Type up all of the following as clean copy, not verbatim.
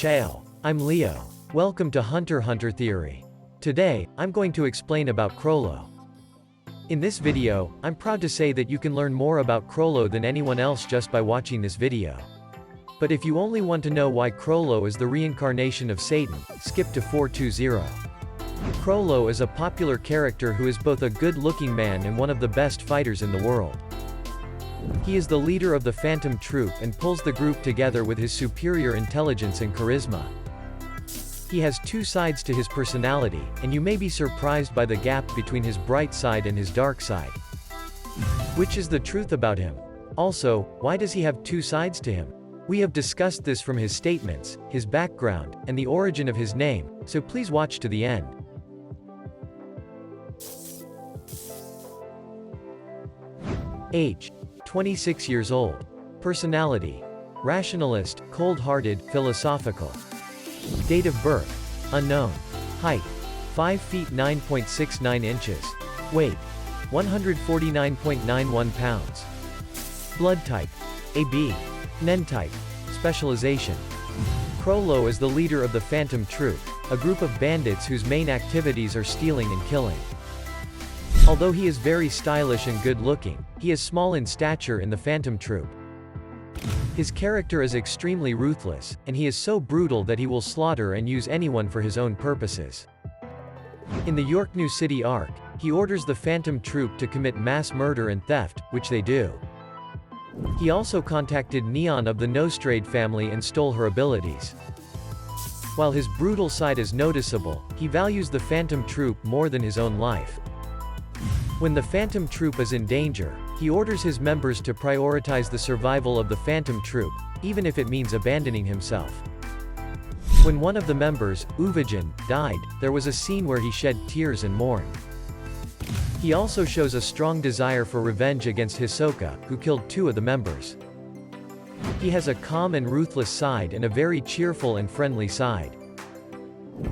Ciao, I'm Leo. Welcome to Hunter x Hunter Theory. Today, I'm going to explain about Chrollo. In this video, I'm proud to say that you can learn more about Chrollo than anyone else just by watching this video. But if you only want to know why Chrollo is the reincarnation of Satan, skip to 420. Chrollo is a popular character who is both a good-looking man and one of the best fighters in the world. He is the leader of the Phantom Troupe and pulls the group together with his superior intelligence and charisma. He has two sides to his personality, and you may be surprised by the gap between his bright side and his dark side. Which is the truth about him? Also, why does he have two sides to him? We have discussed this from his statements, his background, and the origin of his name, so please watch to the end. Age: 26 years old. Personality: rationalist, cold-hearted, philosophical. Date of birth: unknown. Height: 5 feet 9.69 inches. Weight: 149.91 pounds. Blood type: AB. Nen type. Specialization: Chrollo is the leader of the Phantom Troupe, a group of bandits whose main activities are stealing and killing. Although he is very stylish and good-looking, he is small in stature in the Phantom Troupe. His character is extremely ruthless, and he is so brutal that he will slaughter and use anyone for his own purposes. In the York New City arc, he orders the Phantom Troupe to commit mass murder and theft, which they do. He also contacted Neon of the Nostrade family and stole her abilities. While his brutal side is noticeable, he values the Phantom Troupe more than his own life. When the Phantom Troupe is in danger, he orders his members to prioritize the survival of the Phantom Troupe, even if it means abandoning himself. When one of the members, Uvijin, died, there was a scene where he shed tears and mourned. He also shows a strong desire for revenge against Hisoka, who killed two of the members. He has a calm and ruthless side and a very cheerful and friendly side.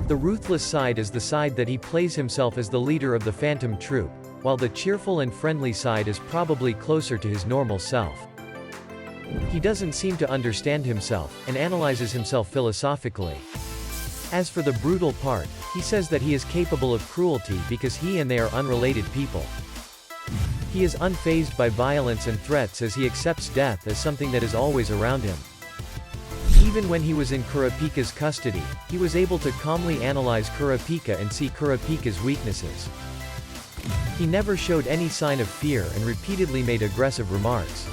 The ruthless side is the side that he plays himself as the leader of the Phantom Troupe, while the cheerful and friendly side is probably closer to his normal self. He doesn't seem to understand himself, and analyzes himself philosophically. As for the brutal part, he says that he is capable of cruelty because he and they are unrelated people. He is unfazed by violence and threats as he accepts death as something that is always around him. Even when he was in Kurapika's custody, he was able to calmly analyze Kurapika and see Kurapika's weaknesses. He never showed any sign of fear and repeatedly made aggressive remarks.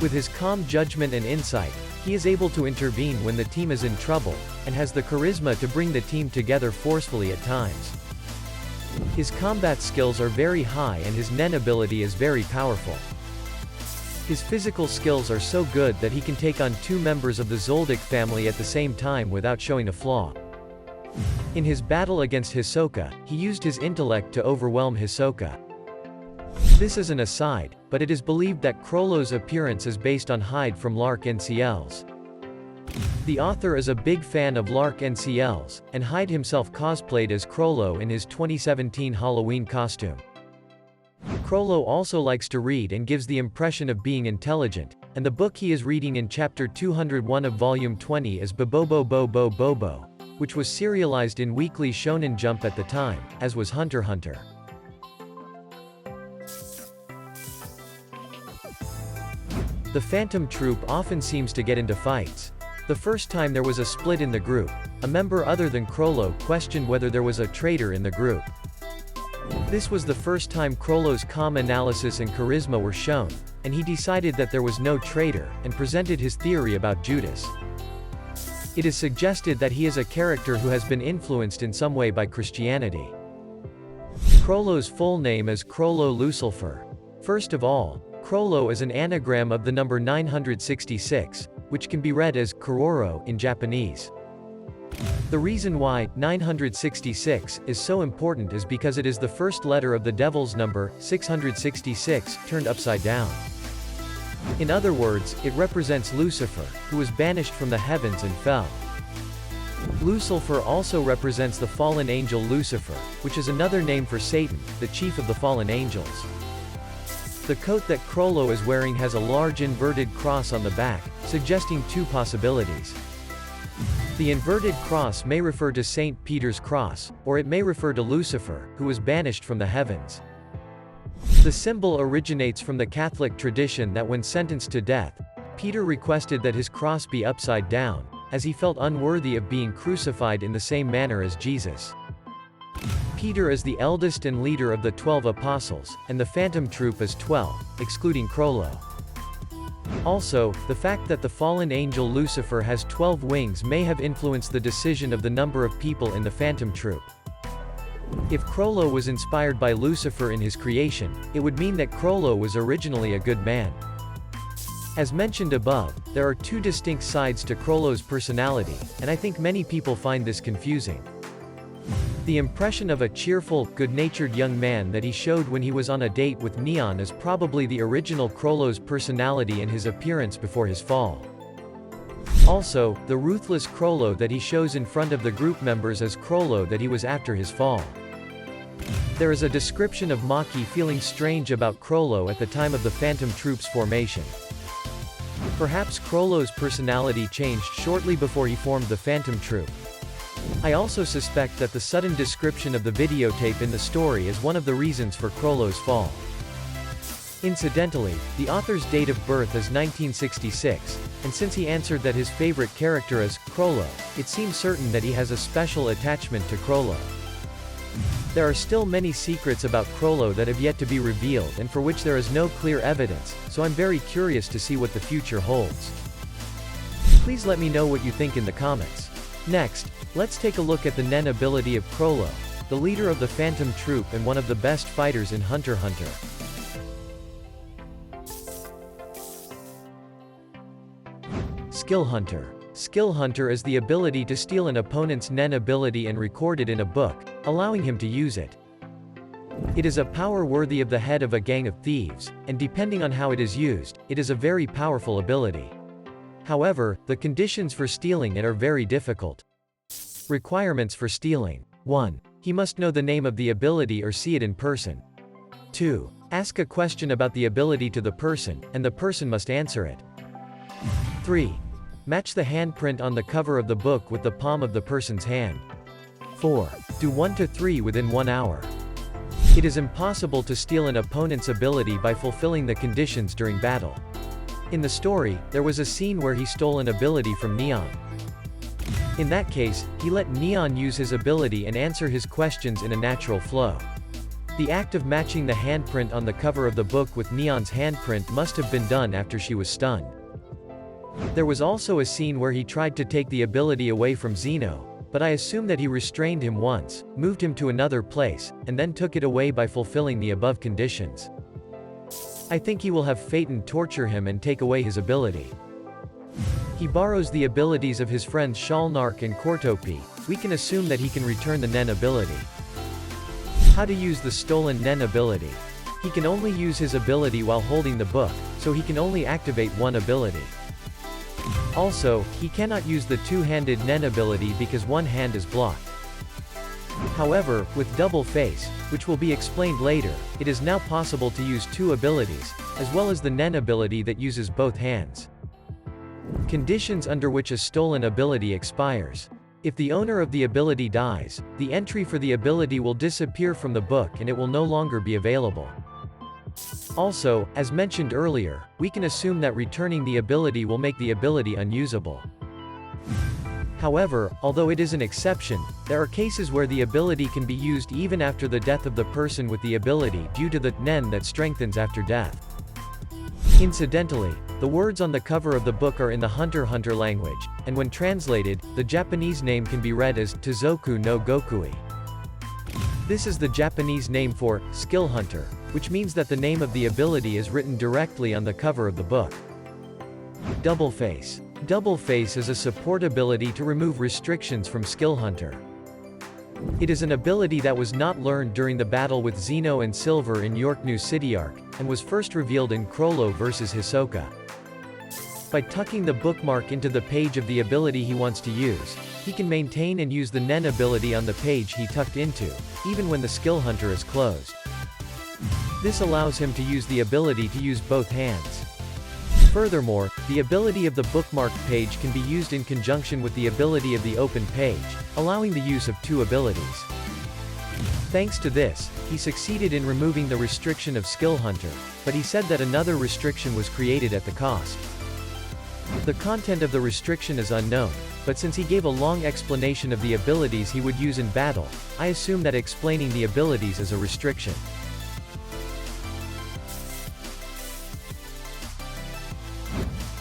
With his calm judgment and insight, he is able to intervene when the team is in trouble, and has the charisma to bring the team together forcefully at times. His combat skills are very high and his Nen ability is very powerful. His physical skills are so good that he can take on two members of the Zoldyck family at the same time without showing a flaw. In his battle against Hisoka, he used his intellect to overwhelm Hisoka. This is an aside, but it is believed that Chrollo's appearance is based on Hyde from Lark NCLs. The author is a big fan of Lark NCLs, and Hyde himself cosplayed as Chrollo in his 2017 Halloween costume. Chrollo also likes to read and gives the impression of being intelligent, and the book he is reading in chapter 201 of volume 20 is Bobobo Bobo Bobo, which was serialized in Weekly Shonen Jump at the time, as was Hunter x Hunter. The Phantom Troupe often seems to get into fights. The first time there was a split in the group, a member other than Chrollo questioned whether there was a traitor in the group. This was the first time Chrollo's calm analysis and charisma were shown, and he decided that there was no traitor, and presented his theory about Judas. It is suggested that he is a character who has been influenced in some way by Christianity. Chrollo's full name is Chrollo Lucilfer. First of all, Chrollo is an anagram of the number 966, which can be read as Kuroro in Japanese. The reason why 966 is so important is because it is the first letter of the devil's number, 666, turned upside down. In other words, it represents Lucifer, who was banished from the heavens and fell. Lucilfer also represents the fallen angel Lucifer, which is another name for Satan, the chief of the fallen angels. The coat that Chrollo is wearing has a large inverted cross on the back, suggesting two possibilities. The inverted cross may refer to St. Peter's cross, or it may refer to Lucifer, who was banished from the heavens. The symbol originates from the Catholic tradition that when sentenced to death, Peter requested that his cross be upside down, as he felt unworthy of being crucified in the same manner as Jesus. Peter is the eldest and leader of the 12 apostles, and the Phantom Troupe is 12, excluding Chrollo. Also, the fact that the fallen angel Lucifer has 12 wings may have influenced the decision of the number of people in the Phantom Troupe. If Chrollo was inspired by Lucifer in his creation, it would mean that Chrollo was originally a good man. As mentioned above, there are two distinct sides to Chrollo's personality, and I think many people find this confusing. The impression of a cheerful, good-natured young man that he showed when he was on a date with Neon is probably the original Chrollo's personality and his appearance before his fall. Also, the ruthless Chrollo that he shows in front of the group members is Chrollo that he was after his fall. There is a description of Maki feeling strange about Chrollo at the time of the Phantom Troupe's formation. Perhaps Chrollo's personality changed shortly before he formed the Phantom Troupe. I also suspect that the sudden description of the videotape in the story is one of the reasons for Chrollo's fall. Incidentally, the author's date of birth is 1966, and since he answered that his favorite character is Chrollo, it seems certain that he has a special attachment to Chrollo. There are still many secrets about Chrollo that have yet to be revealed and for which there is no clear evidence, so I'm very curious to see what the future holds. Please let me know what you think in the comments. Next, let's take a look at the Nen ability of Chrollo, the leader of the Phantom Troupe and one of the best fighters in Hunter x Hunter. Skill Hunter. Skill Hunter is the ability to steal an opponent's Nen ability and record it in a book, allowing him to use it. It is a power worthy of the head of a gang of thieves, and depending on how it is used, it is a very powerful ability. However, the conditions for stealing it are very difficult. Requirements for stealing. 1. He must know the name of the ability or see it in person. 2. Ask a question about the ability to the person, and the person must answer it. 3. Match the handprint on the cover of the book with the palm of the person's hand. 4. Do 1 to 3 within 1 hour. It is impossible to steal an opponent's ability by fulfilling the conditions during battle. In the story, there was a scene where he stole an ability from Neon. In that case, he let Neon use his ability and answer his questions in a natural flow. The act of matching the handprint on the cover of the book with Neon's handprint must have been done after she was stunned. There was also a scene where he tried to take the ability away from Zeno, but I assume that he restrained him once, moved him to another place, and then took it away by fulfilling the above conditions. I think he will have Phaeton torture him and take away his ability. He borrows the abilities of his friends Shalnark and Kortopi. We can assume that he can return the Nen ability. How to use the stolen Nen ability. He can only use his ability while holding the book, so he can only activate one ability. Also, he cannot use the two-handed Nen ability because one hand is blocked. However, with Double Face, which will be explained later, it is now possible to use two abilities, as well as the Nen ability that uses both hands. Conditions under which a stolen ability expires. If the owner of the ability dies, the entry for the ability will disappear from the book and it will no longer be available. Also, as mentioned earlier, we can assume that returning the ability will make the ability unusable. However, although it is an exception, there are cases where the ability can be used even after the death of the person with the ability due to the Nen that strengthens after death. Incidentally, the words on the cover of the book are in the Hunter x Hunter language, and when translated, the Japanese name can be read as Tozoku no Gokui. This is the Japanese name for Skill Hunter, which means that the name of the ability is written directly on the cover of the book. Double Face. Double Face is a support ability to remove restrictions from Skill Hunter. It is an ability that was not learned during the battle with Zeno and Silver in York New City Arc, and was first revealed in Chrollo vs Hisoka. By tucking the bookmark into the page of the ability he wants to use, he can maintain and use the Nen ability on the page he tucked into, even when the Skill Hunter is closed. This allows him to use the ability to use both hands. Furthermore, The ability of the bookmark page can be used in conjunction with the ability of the open page, allowing the use of two abilities. Thanks to this, he succeeded in removing the restriction of Skill Hunter, but he said that another restriction was created at the cost. The content of the restriction is unknown, but since he gave a long explanation of the abilities he would use in battle, I assume that explaining the abilities is a restriction.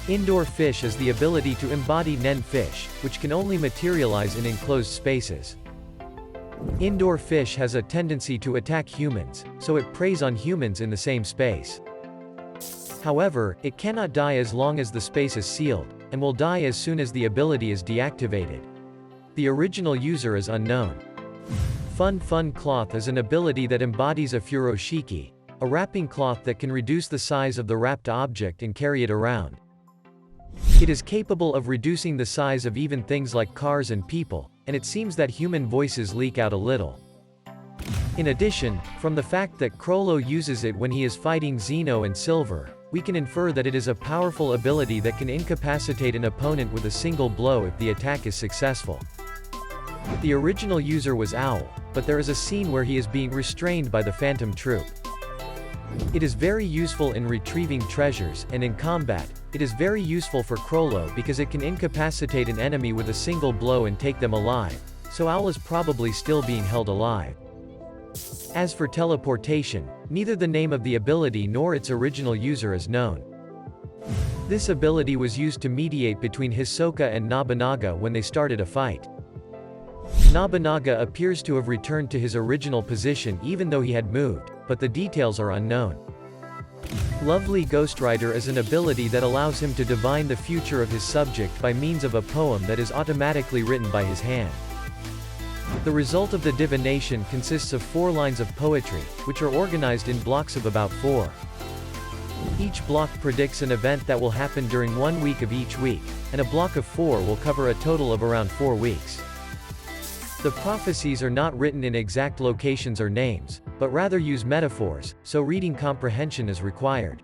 Indoor Fish has the ability to embody Nen Fish, which can only materialize in enclosed spaces. Indoor Fish has a tendency to attack humans, so it preys on humans in the same space. However, it cannot die as long as the space is sealed, and will die as soon as the ability is deactivated. The original user is unknown. Fun Cloth is an ability that embodies a furoshiki, a wrapping cloth that can reduce the size of the wrapped object and carry it around. It is capable of reducing the size of even things like cars and people, and it seems that human voices leak out a little. In addition, from the fact that Chrollo uses it when he is fighting Zeno and Silver, we can infer that it is a powerful ability that can incapacitate an opponent with a single blow if the attack is successful. The original user was Owl, but there is a scene where he is being restrained by the Phantom Troupe. It is very useful in retrieving treasures, and in combat, it is very useful for Chrollo because it can incapacitate an enemy with a single blow and take them alive, so Owl is probably still being held alive. As for teleportation, neither the name of the ability nor its original user is known. This ability was used to mediate between Hisoka and Nobunaga when they started a fight. Nobunaga appears to have returned to his original position even though he had moved, but the details are unknown. Lovely Ghostwriter is an ability that allows him to divine the future of his subject by means of a poem that is automatically written by his hand. The result of the divination consists of 4 lines of poetry, which are organized in blocks of about 4. Each block predicts an event that will happen during 1 week of each week, and a block of 4 will cover a total of around 4 weeks. The prophecies are not written in exact locations or names, but rather use metaphors, so reading comprehension is required.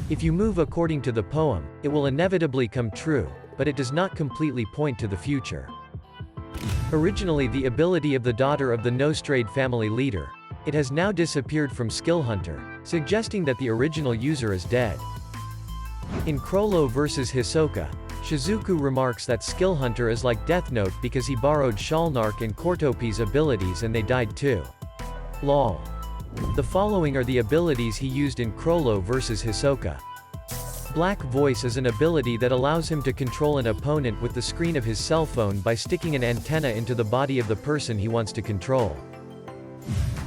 If you move according to the poem, it will inevitably come true, but it does not completely point to the future. Originally the ability of the daughter of the Nostrade family leader, it has now disappeared from Skill Hunter, suggesting that the original user is dead. In Chrollo vs Hisoka, Shizuku remarks that Skill Hunter is like Death Note because he borrowed Shalnark and Kortopi's abilities and they died too. Lol. The following are the abilities he used in Chrollo vs Hisoka. Black Voice is an ability that allows him to control an opponent with the screen of his cell phone by sticking an antenna into the body of the person he wants to control.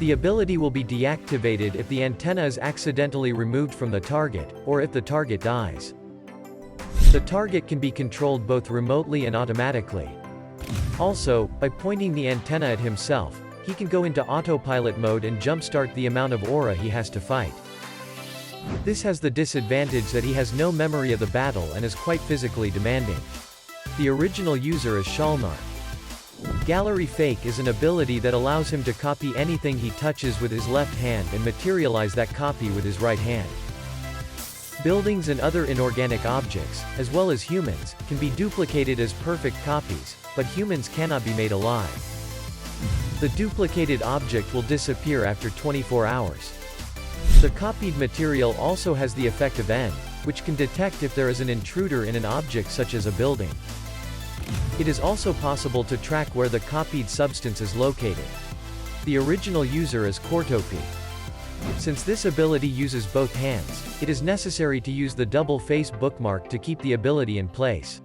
The ability will be deactivated if the antenna is accidentally removed from the target, or if the target dies. The target can be controlled both remotely and automatically. Also, by pointing the antenna at himself, he can go into autopilot mode and jumpstart the amount of aura he has to fight. This has the disadvantage that he has no memory of the battle and is quite physically demanding. The original user is Shalnark. Gallery Fake is an ability that allows him to copy anything he touches with his left hand and materialize that copy with his right hand. Buildings and other inorganic objects, as well as humans, can be duplicated as perfect copies, but humans cannot be made alive. The duplicated object will disappear after 24 hours. The copied material also has the effect of End, which can detect if there is an intruder in an object such as a building. It is also possible to track where the copied substance is located. The original user is Kortopi. Since this ability uses both hands, it is necessary to use the double face bookmark to keep the ability in place.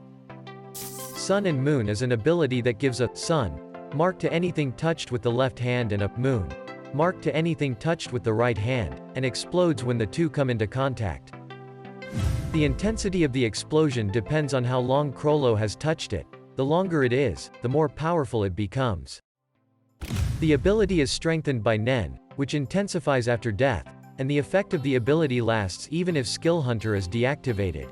Sun and Moon is an ability that gives a sun mark to anything touched with the left hand and a moon mark to anything touched with the right hand, and explodes when the two come into contact. The intensity of the explosion depends on how long Chrollo has touched it. The longer it is, the more powerful it becomes. The ability is strengthened by Nen, which intensifies after death, and the effect of the ability lasts even if Skill Hunter is deactivated.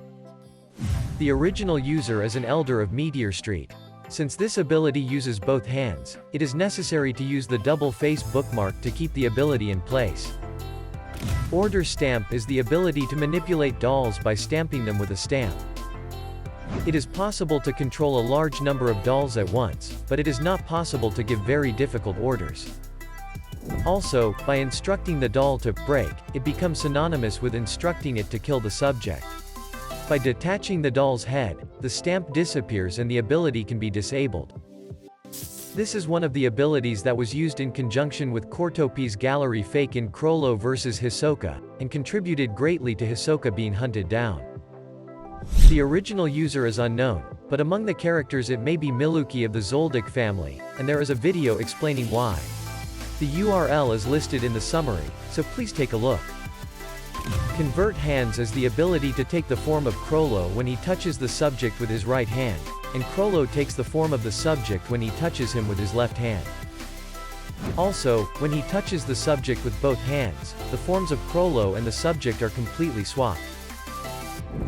The original user is an Elder of Meteor Street. Since this ability uses both hands, it is necessary to use the double face bookmark to keep the ability in place. Order stamp is the ability to manipulate dolls by stamping them with a stamp. It is possible to control a large number of dolls at once, but it is not possible to give very difficult orders. Also, by instructing the doll to break, it becomes synonymous with instructing it to kill the subject. By detaching the doll's head, the stamp disappears and the ability can be disabled. This is one of the abilities that was used in conjunction with Cortopi's gallery fake in Chrollo vs Hisoka, and contributed greatly to Hisoka being hunted down. The original user is unknown, but among the characters it may be Miluki of the Zoldyck family, and there is a video explaining why. The URL is listed in the summary, so please take a look. Convert hands is the ability to take the form of Chrollo when he touches the subject with his right hand, and Chrollo takes the form of the subject when he touches him with his left hand. Also, when he touches the subject with both hands, the forms of Chrollo and the subject are completely swapped.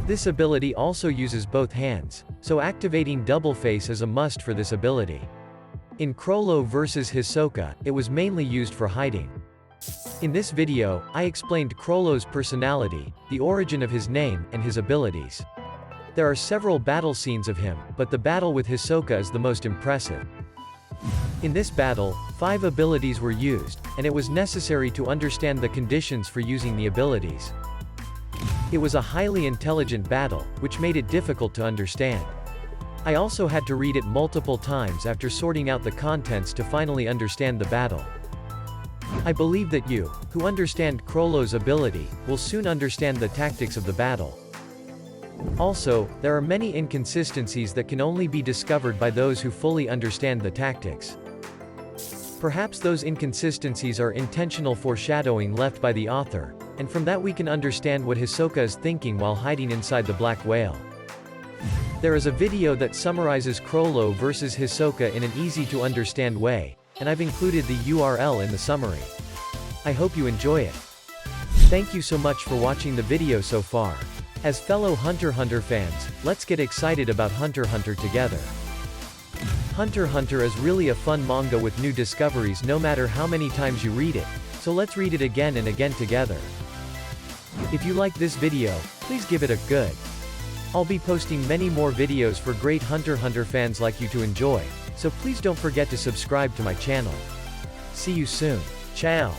This ability also uses both hands, so activating double face is a must for this ability. In Chrollo vs Hisoka, it was mainly used for hiding. In this video, I explained Chrollo's personality, the origin of his name, and his abilities. There are several battle scenes of him, but the battle with Hisoka is the most impressive. In this battle, 5 abilities were used, and it was necessary to understand the conditions for using the abilities. It was a highly intelligent battle, which made it difficult to understand. I also had to read it multiple times after sorting out the contents to finally understand the battle. I believe that you, who understand Chrollo's ability, will soon understand the tactics of the battle. Also, there are many inconsistencies that can only be discovered by those who fully understand the tactics. Perhaps those inconsistencies are intentional foreshadowing left by the author, and from that we can understand what Hisoka is thinking while hiding inside the black whale. There is a video that summarizes Chrollo vs Hisoka in an easy-to-understand way, and I've included the URL in the summary. I hope you enjoy it. Thank you so much for watching the video so far. As fellow Hunter x Hunter fans, let's get excited about Hunter x Hunter together. Hunter x Hunter is really a fun manga with new discoveries no matter how many times you read it, so let's read it again and again together. If you like this video, please give it a good. I'll be posting many more videos for great Hunter x Hunter fans like you to enjoy, so please don't forget to subscribe to my channel. See you soon. Ciao.